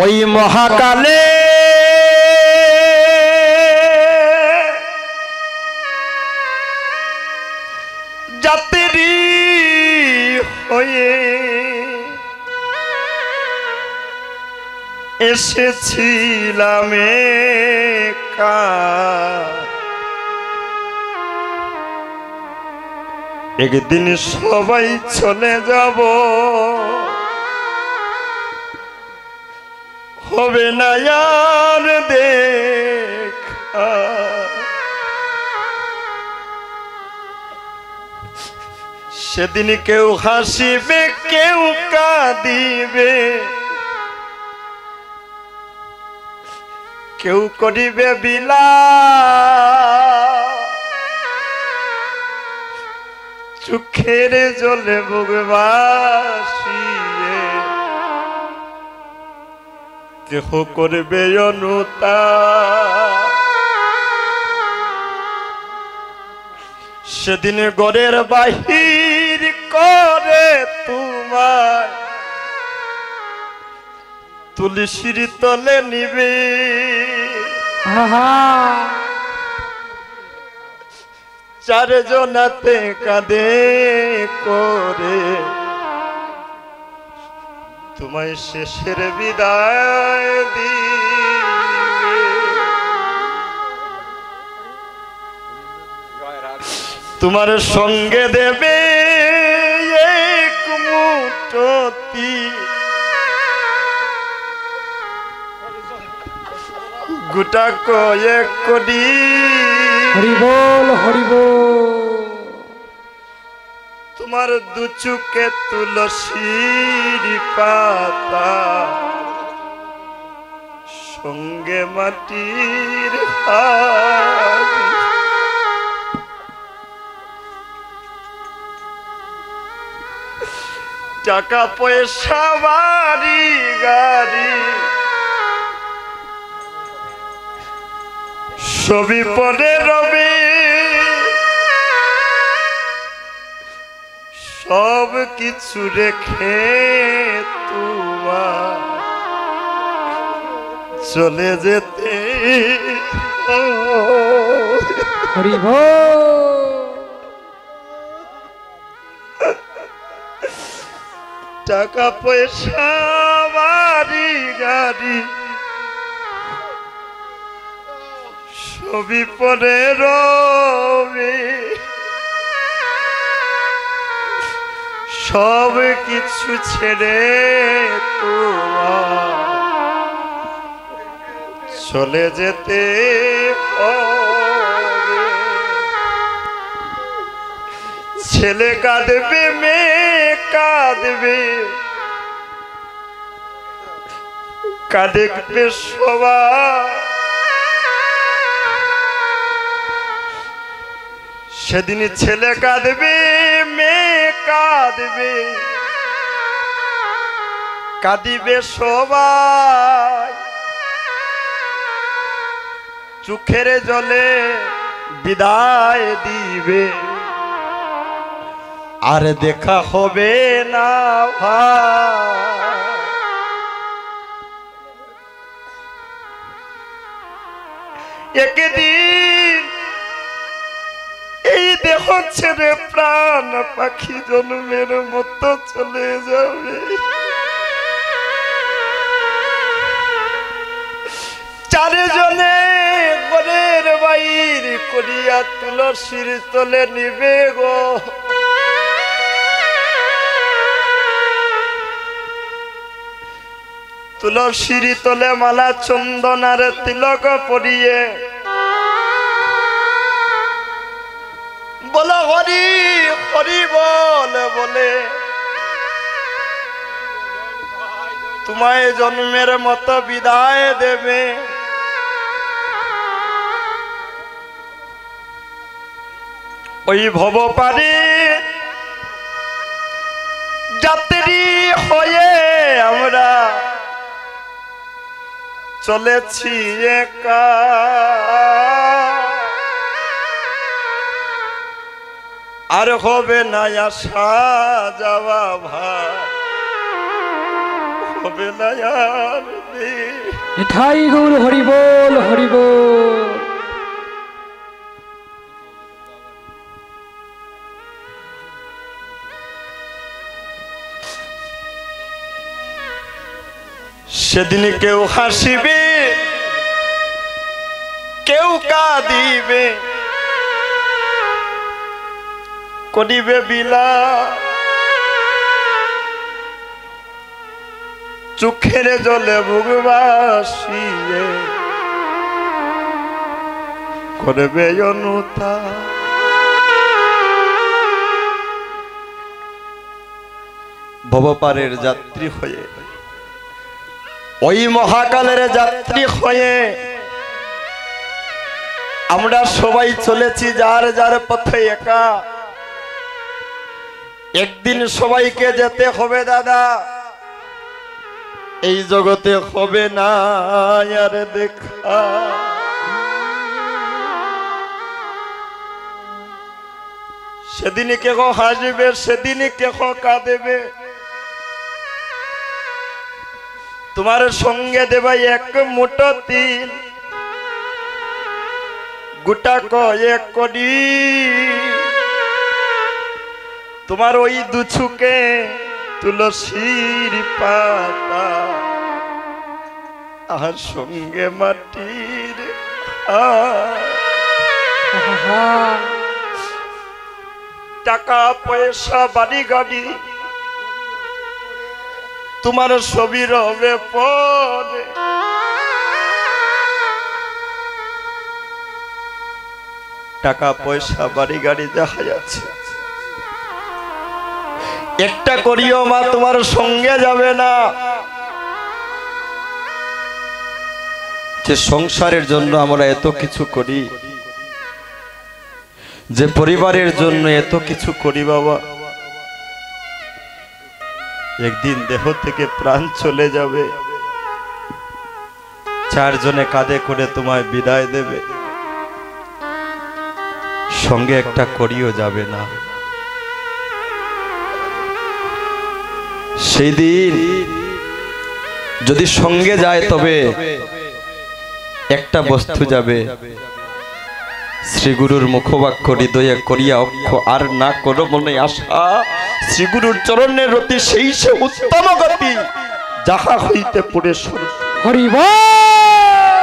ওই মহাকালে যাত্রী হয়ে এসেছিলাম একা, একদিন সবাই চলে যাব, হবে না আর দেখা। সেদিন কেউ হাসিবে কেউ কাঁদিবে, কেউ করিবে বিলাপ, চোখের জলে বুক ভাসিয়ে কেহ করবে অনুতাপ। সেদিন ঘরের বাহির করে তোমায় তুলসীর তলে নিবে, চারজনাতে কাঁদে করে তোমায় শেষের বিদায় দিবে। তোমার সঙ্গে দেবে এক মুঠোতি গোটা কয়েক কোটি, হরিবোল হরিবোল। তোমার দু চোখে তুলসীর পাতা, সঙ্গে মাটির হাড়ি। টাকা পয়সা বাড়ি গাড়ি সবই পরে রবে, সব কিছু রেখে তোমার চলে যেতে টাকা পয়সা বাড়ি গাড়ি সবই পরে রবে, সব কিছু ছেড়ে তোমার চলে যেতে হবে। ছেলে কাঁদবে মেয়ে কাঁদবে, কাঁদবে সবাই। সেদিন ছেলে কাঁদবে মেয়ে কাঁদবে, কাঁদিবে সবাই, চোখের জলে বিদায় দিবে, আর দেখা হবে না ভাই। একদিন এই দেহ ছেড়ে প্রাণ পাখি জন্মের মতো চলে যাবে, চারজনে ঘরের বাইর করিয়া তুলসীর তলে নিবে গো। তুলসীর তলে মালা চন্দনার তিলক পরিয়ে বলো হরি হরি বলে তোমায় জন্মের মতো বিদায় দেবে। ওই ভব পারে যাত্রী হয়ে আমরা চলেছি একা, আর হবে না আসা যাওয়া ভাই, হবে না আর রে। এঠাই গৌর হরি বল হরি বল। সেদিন কেউ হাসিবে কেউ কাঁদিবে করিবে বিলা চোখের জলে বুক ভাসিয়ে করবে অনুতা। ভবপারের যাত্রী হয়ে ওই মহাকালের যাত্রী হয়ে আমরা সবাই চলেছি যার যার পথে একা। একদিন সবাইকে যেতে হবে দাদা, এই জগতে হবে না আর দেখা। সেদিন কেহ হাসবে সেদিন কেহ কাঁদেবে, তোমার সঙ্গে দেবা এক মুঠো তিল গোটা কয়েক কোটি, তোমার ওই দুছুকে তুলসীর পাতা আর সঙ্গে মাটির টাকা পয়সা বাড়ি গাড়ি তোমার ছবি রবে পরে। টাকা পয়সা বাড়ি গাড়ি যাহাই আছে একটা করিও মা তোমার সঙ্গে যাবে না। যে সংসারের জন্য আমরা এত কিছু করি, যে পরিবারের জন্য এত কিছু করি বাবা, একদিন দেহ থেকে প্রাণ চলে যাবে, চারজনে কাঁধে করে তোমায় বিদায় দেবে, সঙ্গে একটা করিও যাবে না। সেই দিন যদি সঙ্গে যায় তবে একটা বস্তু যাবে, শ্রীগুরুর মুখবাক্য হৃদয়ে করিয়া অক্ষ আর না করো মনে আশা, শ্রীগুরুর চরণের রতি সেই সে উত্তম গতি যাহা হইতে পড়ে হরি বল।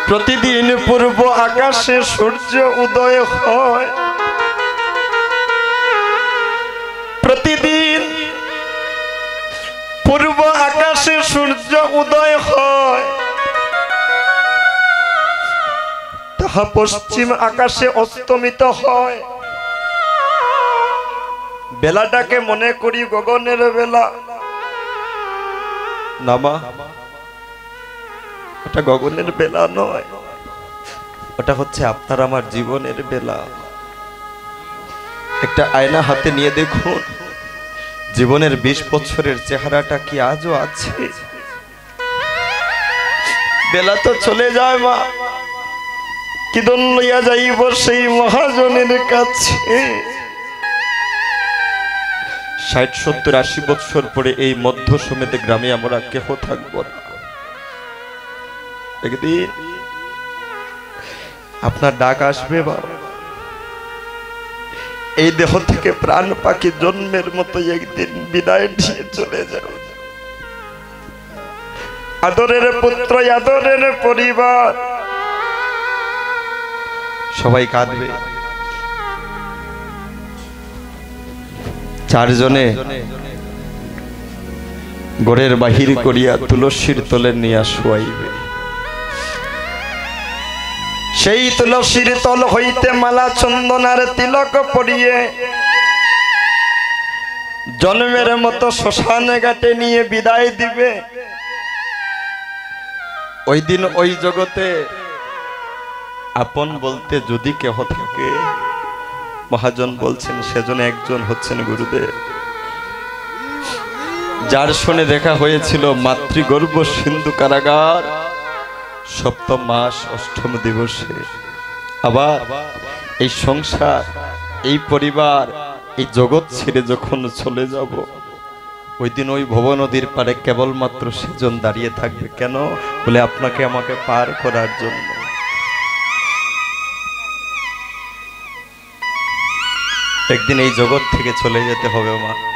প্রতিদিন পূর্ব আকাশে সূর্য উদয় হয়, প্রতিদিন পূর্ব আকাশে সূর্য উদয় হয়, তাহা পশ্চিম আকাশে অস্তমিত হয়। বেলাটাকে মনে করি গগনের বেলা নামা, ওটা গগনের বেলা নয়, ওটা হচ্ছে আপনার আমার জীবনের বেলা। একটা আয়না হাতে নিয়ে দেখুন, জীবনের 20 বছরের চেহারাটা কি আজও আছে? বেলা তো চলে যায় মা, কিদন লইয়া যাইব সেই মহাজনের কাছে। 60, 70, 80 বছর পরে এই মধ্য সমেত গ্রামে আমরা কেহ থাকব না। একদিন আপনার ডাক আসবে বাবা, এই দেহ থেকে প্রাণ পাখি জন্মের মতো একদিন বিদায় নিয়ে চলে যাবে। আদরের পুত্র আদরের পরিবার সবাই কাঁদবে। চারজনে ঘরের বাহির করিয়া তুলসীর তলে নিয়া শোয়াইবে। সেই তুলসীর তল হইতে মালা চন্দনার তিলক পরিয়ে জন্মের মতো শ্মশানে ঘাটে নিয়ে বিদায় দিবে। ওই দিন ওই জগতে আপন বলতে যদি কেহ থাকে, মহাজন বলছেন সেজন্য একজন হচ্ছেন গুরুদেব, যার শুনে দেখা হয়েছিল মাতৃগর্ভ সিন্ধু কারাগার 7ম মাস 8ম দিবসে। আবার এই সংসার, এই পরিবার, এই জগৎ ছেড়ে যখন চলে যাব, ওই দিন ওই ভব নদীর পারে কেবলমাত্র সেজন দাঁড়িয়ে থাকবে। কেন? বলে আপনাকে আমাকে পার করার জন্য। একদিন এই জগৎ থেকে চলে যেতে হবে মা।